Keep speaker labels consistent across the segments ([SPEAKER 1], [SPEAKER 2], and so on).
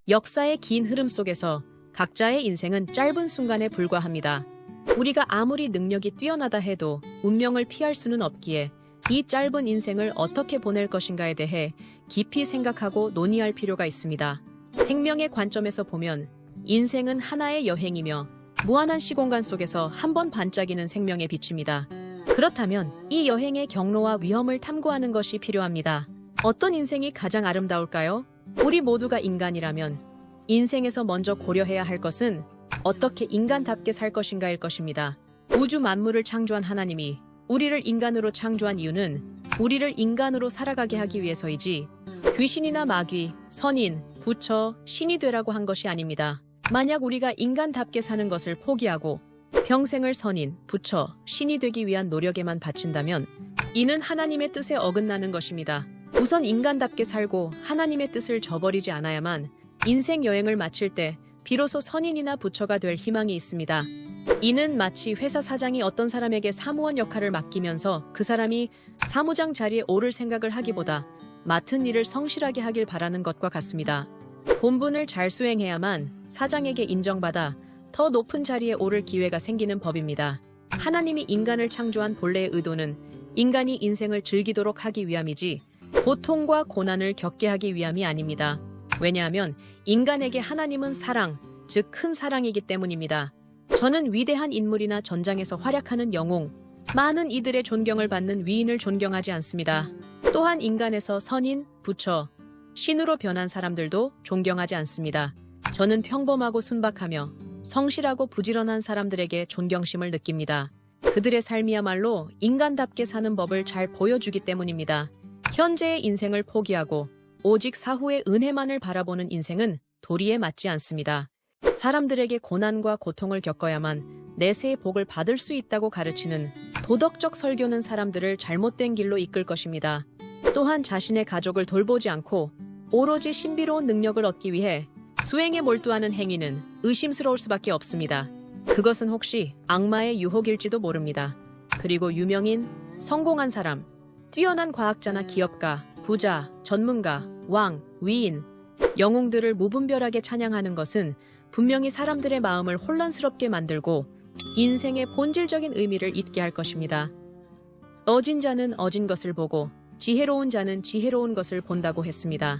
[SPEAKER 1] 역사의 긴 흐름 속에서 각자의 인생은 짧은 순간에 불과합니다. 우리가 아무리 능력이 뛰어나다 해도 운명을 피할 수는 없기에 이 짧은 인생을 어떻게 보낼 것인가에 대해 깊이 생각하고 논의할 필요가 있습니다. 생명의 관점에서 보면 인생은 하나의 여행이며 무한한 시공간 속에서 한 번 반짝이는 생명의 빛입니다. 그렇다면 이 여행의 경로와 위험을 탐구하는 것이 필요합니다. 어떤 인생이 가장 아름다울까요? 우리 모두가 인간이라면 인생에서 먼저 고려해야 할 것은 어떻게 인간답게 살 것인가일 것입니다. 우주 만물을 창조한 하나님이 우리를 인간으로 창조한 이유는 우리를 인간으로 살아가게 하기 위해서이지 귀신이나 마귀, 선인, 부처, 신이 되라고 한 것이 아닙니다. 만약 우리가 인간답게 사는 것을 포기하고 평생을 선인, 부처, 신이 되기 위한 노력에만 바친다면 이는 하나님의 뜻에 어긋나는 것입니다. 우선 인간답게 살고 하나님의 뜻을 저버리지 않아야만 인생 여행을 마칠 때 비로소 선인이나 부처가 될 희망이 있습니다. 이는 마치 회사 사장이 어떤 사람에게 사무원 역할을 맡기면서 그 사람이 사무장 자리에 오를 생각을 하기보다 맡은 일을 성실하게 하길 바라는 것과 같습니다. 본분을 잘 수행해야만 사장에게 인정받아 더 높은 자리에 오를 기회가 생기는 법입니다. 하나님이 인간을 창조한 본래의 의도는 인간이 인생을 즐기도록 하기 위함이지 고통과 고난을 겪게 하기 위함이 아닙니다. 왜냐하면 인간에게 하나님은 사랑, 즉 큰 사랑이기 때문입니다. 저는 위대한 인물이나 전장에서 활약하는 영웅, 많은 이들의 존경을 받는 위인을 존경하지 않습니다. 또한 인간에서 선인, 부처, 신으로 변한 사람들도 존경하지 않습니다. 저는 평범하고 순박하며 성실하고 부지런한 사람들에게 존경심을 느낍니다. 그들의 삶이야말로 인간답게 사는 법을 잘 보여주기 때문입니다. 현재의 인생을 포기하고 오직 사후의 은혜만을 바라보는 인생은 도리에 맞지 않습니다. 사람들에게 고난과 고통을 겪어야만 내세의 복을 받을 수 있다고 가르치는 도덕적 설교는 사람들을 잘못된 길로 이끌 것입니다. 또한 자신의 가족을 돌보지 않고 오로지 신비로운 능력을 얻기 위해 수행에 몰두하는 행위는 의심스러울 수밖에 없습니다. 그것은 혹시 악마의 유혹일지도 모릅니다. 그리고 유명인, 성공한 사람, 뛰어난 과학자나 기업가, 부자, 전문가, 왕, 위인, 영웅들을 무분별하게 찬양하는 것은 분명히 사람들의 마음을 혼란스럽게 만들고 인생의 본질적인 의미를 잊게 할 것입니다. 어진 자는 어진 것을 보고 지혜로운 자는 지혜로운 것을 본다고 했습니다.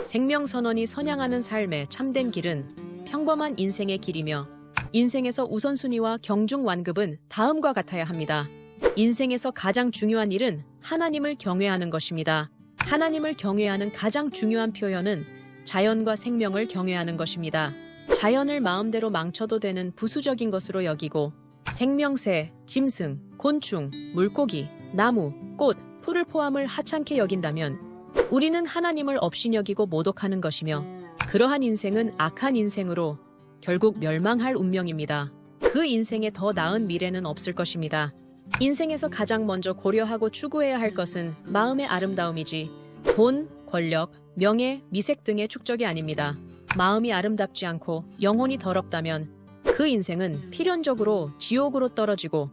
[SPEAKER 1] 생명선언이 선양하는 삶의 참된 길은 평범한 인생의 길이며 인생에서 우선순위와 경중완급은 다음과 같아야 합니다. 인생에서 가장 중요한 일은 하나님을 경외하는 것입니다. 하나님을 경외하는 가장 중요한 표현은 자연과 생명을 경외하는 것입니다. 자연을 마음대로 망쳐도 되는 부수적인 것으로 여기고 생명새, 짐승, 곤충, 물고기, 나무, 꽃, 풀을 포함을 하찮게 여긴다면 우리는 하나님을 업신여기고 모독하는 것이며 그러한 인생은 악한 인생으로 결국 멸망할 운명입니다. 그 인생에 더 나은 미래는 없을 것입니다. 인생에서 가장 먼저 고려하고 추구해야 할 것은 마음의 아름다움이지 돈, 권력, 명예, 미색 등의 축적이 아닙니다. 마음이 아름답지 않고 영혼이 더럽다면 그 인생은 필연적으로 지옥으로 떨어지고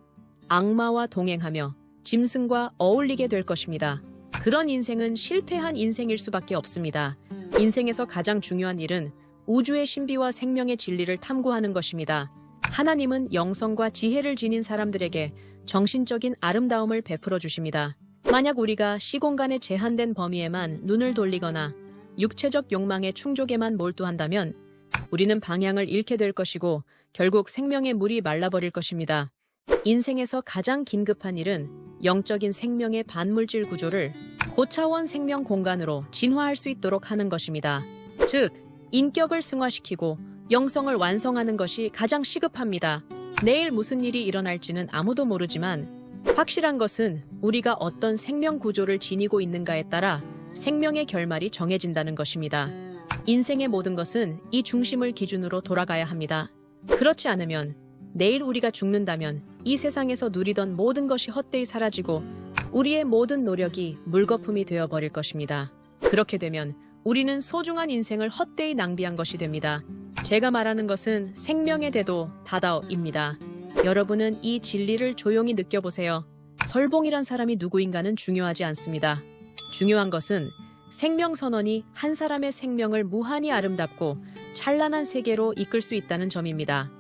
[SPEAKER 1] 악마와 동행하며 짐승과 어울리게 될 것입니다. 그런 인생은 실패한 인생일 수밖에 없습니다. 인생에서 가장 중요한 일은 우주의 신비와 생명의 진리를 탐구하는 것입니다. 하나님은 영성과 지혜를 지닌 사람들에게 정신적인 아름다움을 베풀어 주십니다. 만약 우리가 시공간의 제한된 범위에만 눈을 돌리거나 육체적 욕망의 충족에만 몰두한다면 우리는 방향을 잃게 될 것이고 결국 생명의 물이 말라버릴 것입니다. 인생에서 가장 긴급한 일은 영적인 생명의 반물질 구조를 고차원 생명 공간으로 진화할 수 있도록 하는 것입니다. 즉, 인격을 승화시키고 영성을 완성하는 것이 가장 시급합니다. 내일 무슨 일이 일어날지는 아무도 모르지만 확실한 것은 우리가 어떤 생명 구조를 지니고 있는가에 따라 생명의 결말이 정해진다는 것입니다. 인생의 모든 것은 이 중심을 기준으로 돌아가야 합니다. 그렇지 않으면 내일 우리가 죽는다면 이 세상에서 누리던 모든 것이 헛되이 사라지고 우리의 모든 노력이 물거품이 되어버릴 것입니다. 그렇게 되면 우리는 소중한 인생을 헛되이 낭비한 것이 됩니다. 제가 말하는 것은 생명의 대도 다다오입니다. 여러분은 이 진리를 조용히 느껴보세요. 설봉이란 사람이 누구인가는 중요하지 않습니다. 중요한 것은 생명선언이 한 사람의 생명을 무한히 아름답고 찬란한 세계로 이끌 수 있다는 점입니다.